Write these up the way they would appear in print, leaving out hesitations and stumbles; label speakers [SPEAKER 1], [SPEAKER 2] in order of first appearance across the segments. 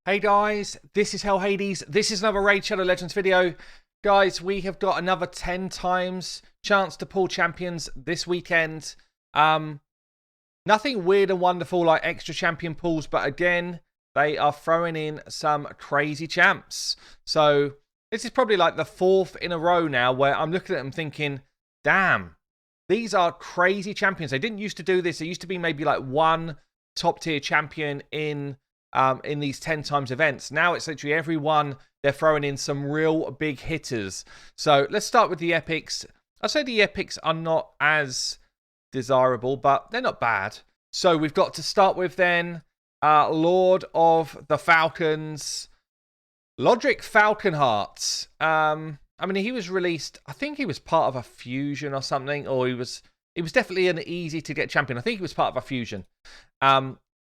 [SPEAKER 1] Hey guys, this is Hell Hades. This is another Raid Shadow Legends video. Guys, we have got another 10 times chance to pull champions this weekend. Nothing weird and wonderful like extra champion pulls, but again, they are throwing in some crazy champs. So this is probably like the fourth in a row now where I'm looking at them thinking, damn, these are crazy champions. They didn't used to do this. There used to be maybe like one top tier champion in these 10 times events. Now it's literally everyone. They're throwing in some real big hitters. So let's start with the epics. I'd say the epics are not as desirable, but they're not bad. So we've got to start with then Lord of the Falcons, Lodric Falconheart. I mean, he was released, I think he was part of a fusion or something, or he was definitely an easy to get champion. I think he was part of a fusion.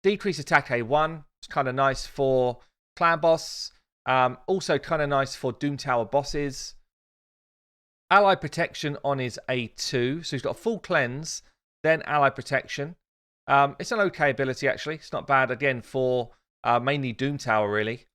[SPEAKER 1] Decrease attack A1. It's kind of nice for clan boss. Also kind of nice for Doom Tower bosses. Ally protection on his A2. So he's got a full cleanse, then ally protection. It's an okay ability, actually. It's not bad, again, for mainly Doom Tower, really.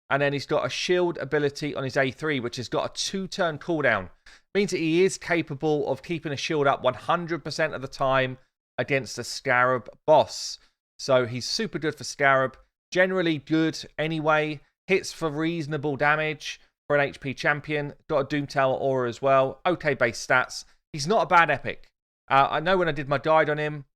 [SPEAKER 1] And then he's got a shield ability on his A3, which has got a 2-turn cooldown. Means that he is capable of keeping a shield up 100% of the time against a Scarab boss. So he's super good for Scarab. Generally good anyway. Hits for reasonable damage for an HP champion. Got a Doom Tower aura as well. Okay base stats. He's not a bad epic. I know when I did my guide on him,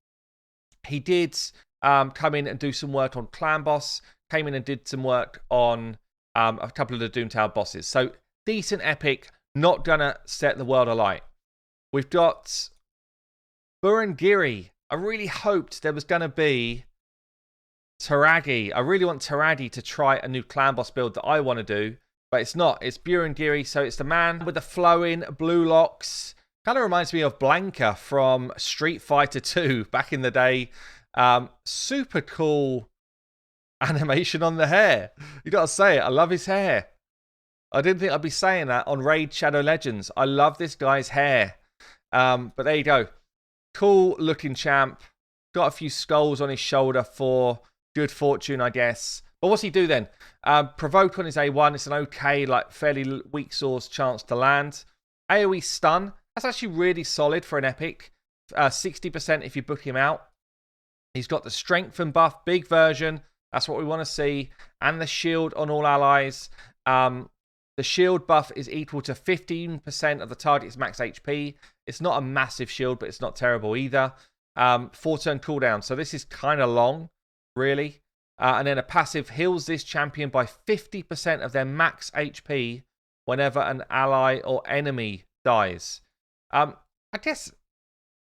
[SPEAKER 1] he did come in and do some work on clan boss. Came in and did some work on a couple of the Doom Tower bosses. So decent epic. Not going to set the world alight. We've got Burangiri. I really hoped there was going to be Taragi. I really want Taragi to try a new clan boss build that I want to do, but it's not. It's Burangiri, so it's the man with the flowing blue locks. Kind of reminds me of Blanca from Street Fighter 2 back in the day. Super cool animation on the hair. You got to say it. I love his hair. I didn't think I'd be saying that on Raid Shadow Legends. I love this guy's hair. But there you go. Cool looking champ. Got a few skulls on his shoulder for good fortune, I guess. But what's he do then? Provoke on his A1. It's an okay, like fairly weak source chance to land. AoE stun. That's actually really solid for an epic. 60% if you book him out. He's got the strengthen buff, big version. That's what we want to see. And the shield on all allies. The shield buff is equal to 15% of the target's max HP. It's not a massive shield, but it's not terrible either. 4-turn cooldown. So this is kind of long, really. And then a passive heals this champion by 50% of their max HP whenever an ally or enemy dies. I guess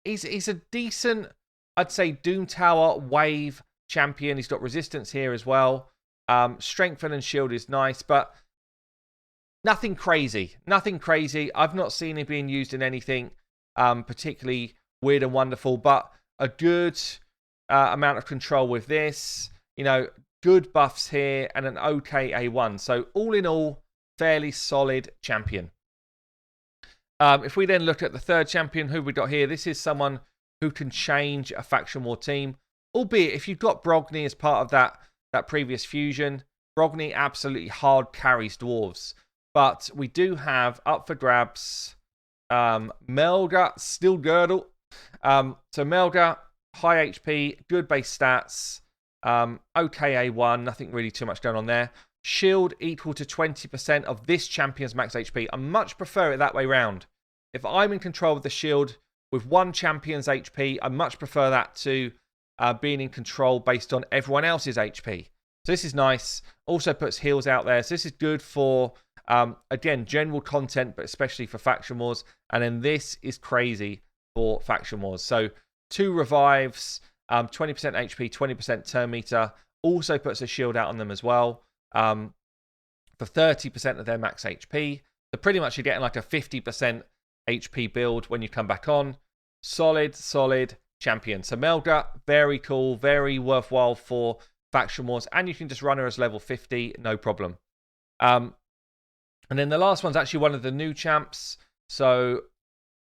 [SPEAKER 1] he's a decent, I'd say, Doom Tower wave champion. He's got resistance here as well. Strengthen and shield is nice, but nothing crazy. Nothing crazy. I've not seen it being used in anything particularly weird and wonderful, but a good amount of control with this. You know, good buffs here and an okay A1. So all in all, fairly solid champion. If we then look at the third champion, who we got here, this is someone who can change a faction war team. Albeit, if you've got Brogni as part of that previous fusion, Brogni absolutely hard carries dwarves. But we do have up for grabs Melga, Steel Girdle. So Melga, high HP, good base stats, okay A1, nothing really too much going on there. Shield equal to 20% of this champion's max HP. I much prefer it that way round. If I'm in control of the shield with one champion's HP, I much prefer that to being in control based on everyone else's HP. So this is nice. Also puts heals out there. So this is good for, again, general content, but especially for Faction Wars. And then this is crazy for Faction Wars. So 2 revives, 20% HP, 20% turn meter. Also puts a shield out on them as well for 30% of their max HP. So pretty much you're getting like a 50% HP build when you come back on. Solid champion. So Melga, very cool, very worthwhile for Faction Wars. And you can just run her as level 50, no problem. And then the last one's actually one of the new champs. So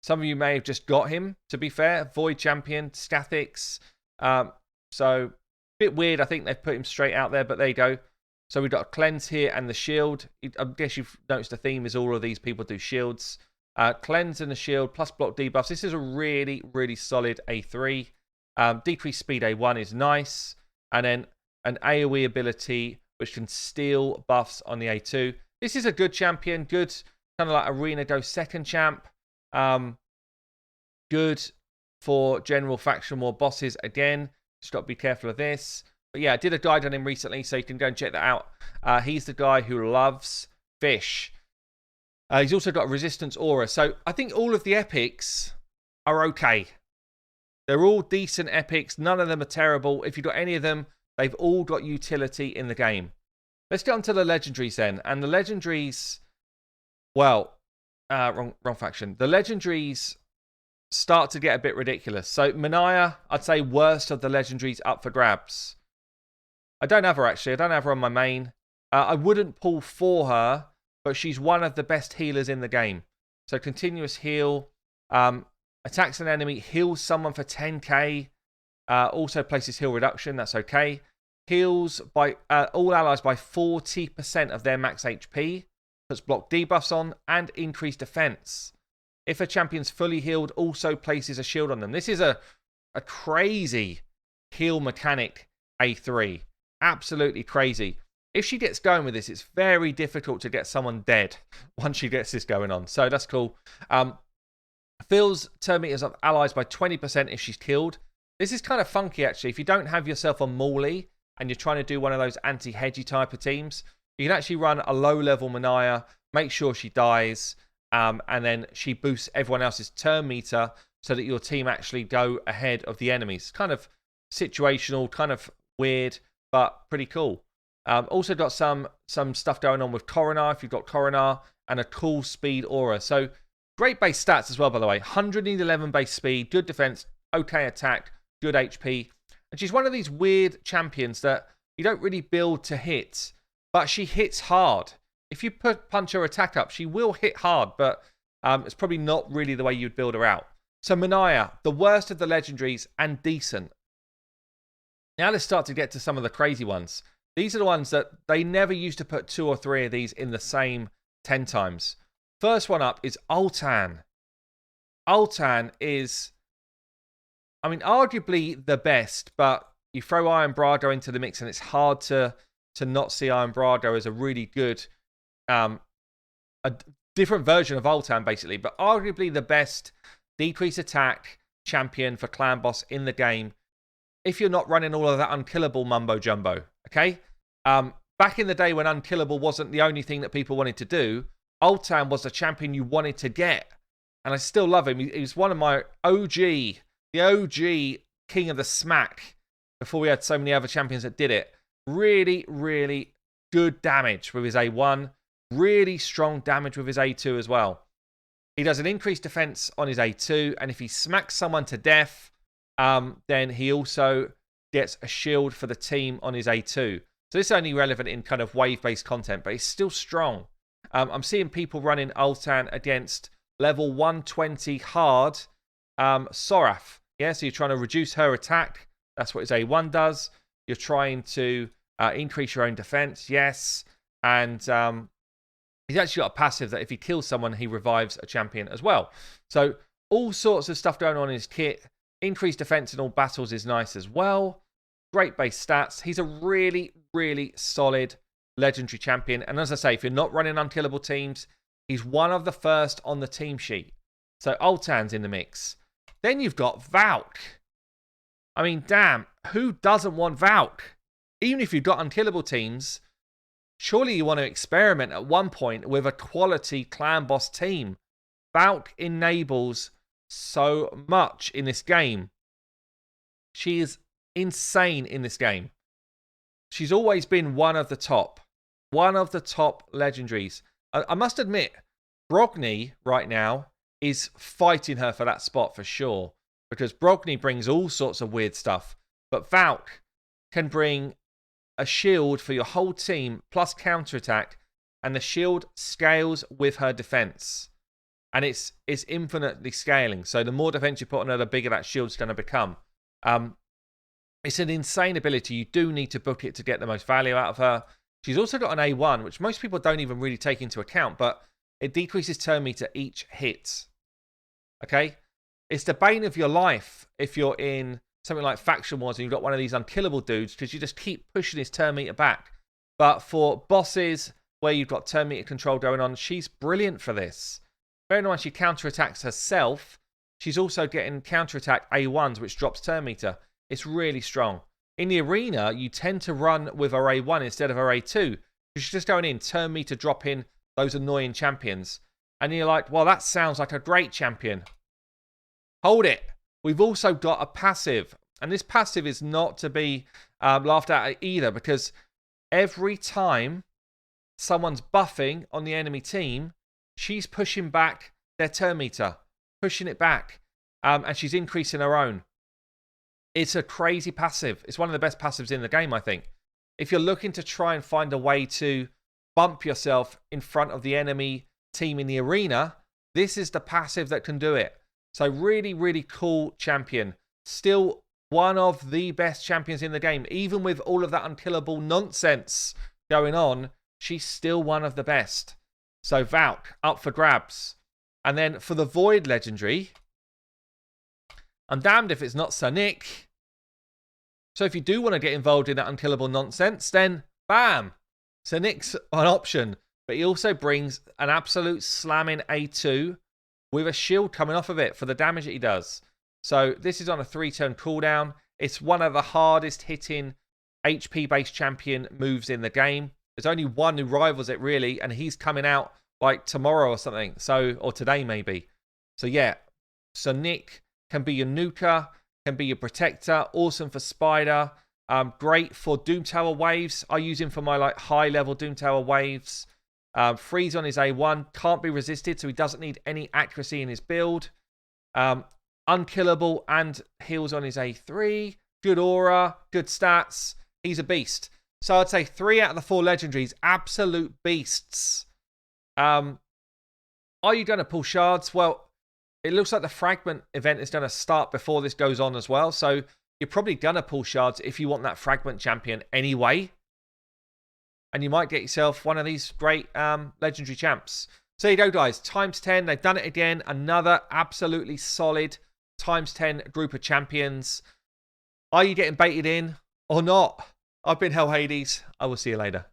[SPEAKER 1] some of you may have just got him, to be fair. Void champion, Skathix. So, a bit weird. I think they've put him straight out there, but there you go. So we've got a cleanse here and the shield. I guess you've noticed the theme is all of these people do shields. Cleanse and the shield plus block debuffs. This is a really, really solid A3. Decreased speed A1 is nice. And then an AoE ability which can steal buffs on the A2. This is a good champion. Good kind of like arena go second champ. Good for general faction war bosses. Again, just got to be careful of this. But yeah, I did a guide on him recently, so you can go and check that out. He's the guy who loves fish. He's also got a resistance aura. So I think all of the epics are okay. They're all decent epics. None of them are terrible. If you've got any of them, they've all got utility in the game. Let's get on to the legendaries then. And the legendaries, well, wrong faction. The legendaries start to get a bit ridiculous. So Minaya, I'd say worst of the legendaries up for grabs. I don't have her actually. I don't have her on my main. I wouldn't pull for her, but she's one of the best healers in the game. So continuous heal, attacks an enemy, heals someone for 10k, also places heal reduction, that's okay. Heals by all allies by 40% of their max HP, puts block debuffs on, and increased defense. If a champion's fully healed, also places a shield on them. This is a crazy heal mechanic A3. Absolutely crazy. If she gets going with this, it's very difficult to get someone dead once she gets this going on. So that's cool. Fills turn meters of allies by 20% if she's killed. This is kind of funky, actually. If you don't have yourself on Morley and you're trying to do one of those anti-hedgy type of teams, you can actually run a low-level Minaya, make sure she dies, and then she boosts everyone else's turn meter so that your team actually go ahead of the enemies. Kind of situational, kind of weird, but pretty cool. Also got some stuff going on with Coronar, if you've got Coronar, and a cool speed aura. So great base stats as well, by the way. 111 base speed, good defense, okay attack, good HP. And she's one of these weird champions that you don't really build to hit, but she hits hard. If you punch her attack up, she will hit hard, but it's probably not really the way you'd build her out. So Minaya, the worst of the legendaries and decent. Now let's start to get to some of the crazy ones. These are the ones that they never used to put 2 or 3 of these in the same 10 times. First one up is Altan. Altan is, I mean, arguably the best, but you throw Iron Brago into the mix and it's hard to not see Iron Brago as a really good, a different version of Altan, basically, but arguably the best decrease attack champion for clan boss in the game. If you're not running all of that unkillable mumbo jumbo, okay? Back in the day when unkillable wasn't the only thing that people wanted to do, Altan was the champion you wanted to get. And I still love him. He was one of my the OG king of the smack before we had so many other champions that did it. Really, really good damage with his A1. Really strong damage with his A2 as well. He does an increased defense on his A2. And if he smacks someone to death, then he also gets a shield for the team on his A2. So this is only relevant in kind of wave-based content, but it's still strong. I'm seeing people running Altan against level 120 hard Soraf. Yeah, so you're trying to reduce her attack. That's what his A1 does. You're trying to increase your own defense. Yes. And he's actually got a passive that if he kills someone, he revives a champion as well. So all sorts of stuff going on in his kit. Increased defense in all battles is nice as well. Great base stats. He's a really, really solid legendary champion. And as I say, if you're not running unkillable teams, he's one of the first on the team sheet. So Altan's in the mix. Then you've got Valk. I mean, damn, who doesn't want Valk? Even if you've got unkillable teams, surely you want to experiment at one point with a quality clan boss team. Valk enables so much in this game. She is insane in this game. She's always been one of the top legendaries. I must admit, Brogni right now is fighting her for that spot for sure, because Brogni brings all sorts of weird stuff, but Valk can bring a shield for your whole team plus counterattack, and the shield scales with her defense. And it's infinitely scaling. So the more defense you put on her, the bigger that shield's going to become. It's an insane ability. You do need to book it to get the most value out of her. She's also got an A1, which most people don't even really take into account, but it decreases turn meter each hit. Okay? It's the bane of your life if you're in something like Faction Wars and you've got one of these unkillable dudes, because you just keep pushing his turn meter back. But for bosses where you've got turn meter control going on, she's brilliant for this. Bear in mind, she counterattacks herself. She's also getting counterattack A1s, which drops turn meter. It's really strong. In the arena, you tend to run with her A1 instead of her A2. She's just going in, turn meter dropping those annoying champions. And you're like, well, that sounds like a great champion. Hold it. We've also got a passive. And this passive is not to be laughed at either, because every time someone's buffing on the enemy team, she's pushing back their turn meter, pushing it back, and she's increasing her own. It's a crazy passive. It's one of the best passives in the game, I think. If you're looking to try and find a way to bump yourself in front of the enemy team in the arena, this is the passive that can do it. So really, really cool champion. Still one of the best champions in the game. Even with all of that unkillable nonsense going on, she's still one of the best. So Valk, up for grabs. And then for the Void Legendary, I'm damned if it's not Sir Nick. So if you do want to get involved in that unkillable nonsense, then bam, Sir Nick's an option. But he also brings an absolute slamming A2 with a shield coming off of it for the damage that he does. So this is on a 3-turn cooldown. It's one of the hardest hitting HP-based champion moves in the game. There's only one who rivals it, really, and he's coming out like tomorrow or something. So, or today maybe. So yeah, Sir Nick can be your nuker, can be your protector. Awesome for Spider. Great for Doom Tower waves. I use him for my like high-level Doom Tower waves. Freeze on his A1. Can't be resisted, so he doesn't need any accuracy in his build. Unkillable and heals on his A3. Good aura, good stats. He's a beast. So I'd say 3 out of the 4 legendaries, absolute beasts. Are you going to pull shards? Well, it looks like the fragment event is going to start before this goes on as well. So you're probably going to pull shards if you want that fragment champion anyway. And you might get yourself one of these great legendary champs. So there you go, guys. Times 10. They've done it again. Another absolutely solid times 10 group of champions. Are you getting baited in or not? I've been Hell Hades. I will see you later.